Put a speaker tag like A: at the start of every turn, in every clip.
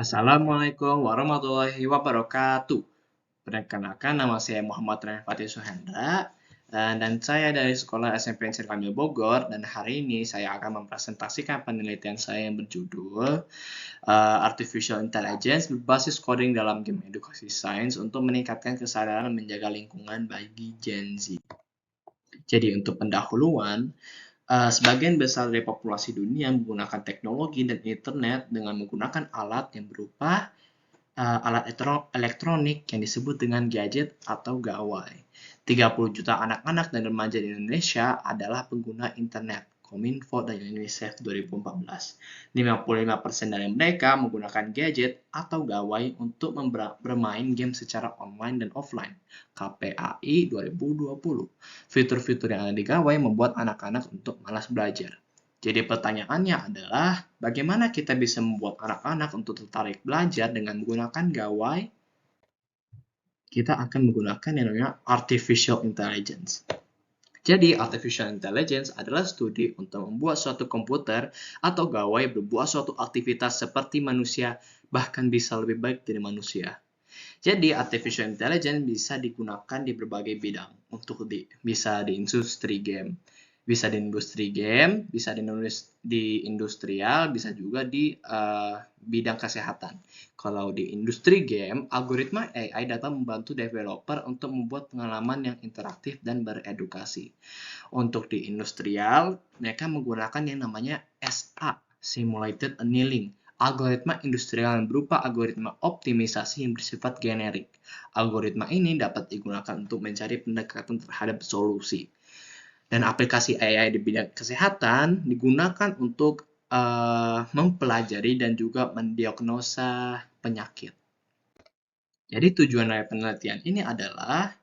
A: Assalamualaikum warahmatullahi wabarakatuh. Perkenalkan, nama saya Muhammad Ryan Fatih Suhendra, dan saya dari Sekolah SMP Sri Kamil Bogor, dan hari ini saya akan mempresentasikan penelitian saya yang berjudul Artificial Intelligence berbasis coding dalam game edukasi sains untuk meningkatkan kesadaran menjaga lingkungan bagi Gen Z. Jadi untuk pendahuluan, sebagian besar dari populasi dunia menggunakan teknologi dan internet dengan menggunakan alat yang berupa alat elektronik yang disebut dengan gadget atau gawai. 30 juta anak-anak dan remaja di Indonesia adalah pengguna internet. Kominfo dan UNICEF 2014. 55% dari mereka menggunakan gadget atau gawai untuk bermain game secara online dan offline. KPAI 2020. Fitur-fitur yang ada di gawai membuat anak-anak untuk malas belajar. Jadi pertanyaannya adalah, bagaimana kita bisa membuat anak-anak untuk tertarik belajar dengan menggunakan gawai? Kita akan menggunakan yang namanya Artificial Intelligence. Jadi, Artificial Intelligence adalah studi untuk membuat suatu komputer atau gawai berbuat suatu aktivitas seperti manusia, bahkan bisa lebih baik dari manusia. Jadi, Artificial Intelligence bisa digunakan di berbagai bidang, bisa di industri game, bisa di industrial, bisa juga di bidang kesehatan. Kalau di industri game, algoritma AI dapat membantu developer untuk membuat pengalaman yang interaktif dan beredukasi. Untuk di industrial, mereka menggunakan yang namanya SA, Simulated Annealing, algoritma industrial yang berupa algoritma optimisasi yang bersifat generik. Algoritma ini dapat digunakan untuk mencari pendekatan terhadap solusi. Dan aplikasi AI di bidang kesehatan digunakan untuk mempelajari dan juga mendiagnosa penyakit. Jadi tujuan dari penelitian ini adalah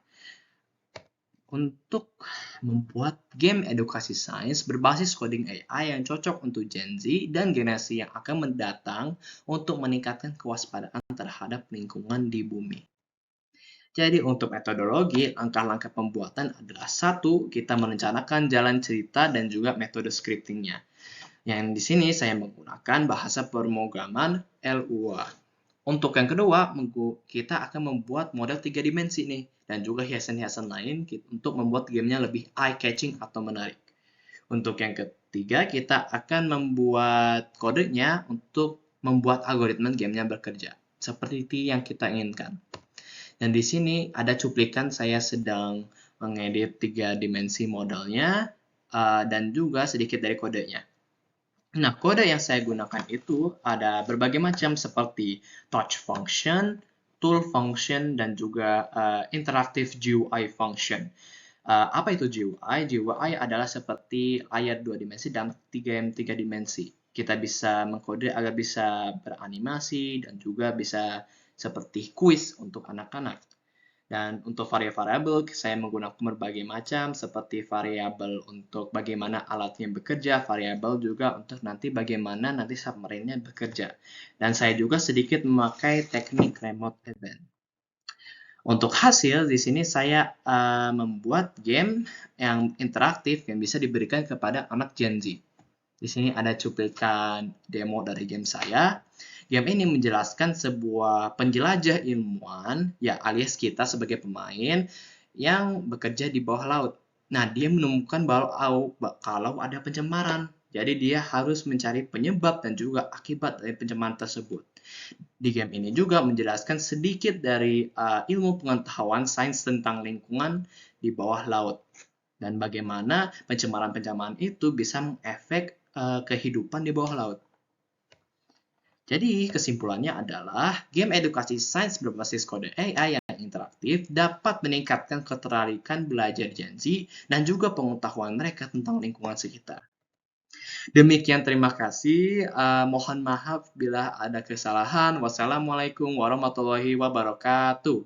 A: untuk membuat game edukasi sains berbasis coding AI yang cocok untuk Gen Z dan generasi yang akan mendatang untuk meningkatkan kewaspadaan terhadap lingkungan di bumi. Jadi untuk metodologi, langkah-langkah pembuatan adalah satu, kita merencanakan jalan cerita dan juga metode scriptingnya. Yang di sini saya menggunakan bahasa pemrograman Lua. Untuk yang kedua, kita akan membuat model 3 dimensi nih, dan juga hiasan-hiasan lain untuk membuat gamenya lebih eye-catching atau menarik. Untuk yang ketiga, kita akan membuat kodenya untuk membuat algoritma gamenya bekerja, seperti yang kita inginkan. Dan di sini ada cuplikan saya sedang mengedit 3 dimensi modelnya, dan juga sedikit dari kodenya. Nah, kode yang saya gunakan itu ada berbagai macam seperti touch function, tool function, dan juga interactive GUI function. Apa itu GUI? GUI adalah seperti layar 2 dimensi dan 3 dimensi. Kita bisa mengkode agar bisa beranimasi dan juga bisa seperti kuis untuk anak-anak. Dan untuk variabel, saya menggunakan berbagai macam seperti variabel untuk bagaimana alatnya bekerja, variabel juga untuk nanti bagaimana nanti submarine-nya bekerja. Dan saya juga sedikit memakai teknik remote event. Untuk hasil, di sini saya membuat game yang interaktif yang bisa diberikan kepada anak Gen Z. Di sini ada cuplikan demo dari game saya. Game ini menjelaskan sebuah penjelajah ilmuwan, ya alias kita sebagai pemain, yang bekerja di bawah laut. Nah, dia menemukan kalau ada pencemaran. Jadi dia harus mencari penyebab dan juga akibat dari pencemaran tersebut. Di game ini juga menjelaskan sedikit dari ilmu pengetahuan sains tentang lingkungan di bawah laut. Dan bagaimana pencemaran-pencemaran itu bisa mengefek kehidupan di bawah laut. Jadi, kesimpulannya adalah game edukasi sains berbasis kode AI yang interaktif dapat meningkatkan ketertarikan belajar Gen Z dan juga pengetahuan mereka tentang lingkungan sekitar. Demikian, terima kasih. Mohon maaf bila ada kesalahan. Wassalamualaikum warahmatullahi wabarakatuh.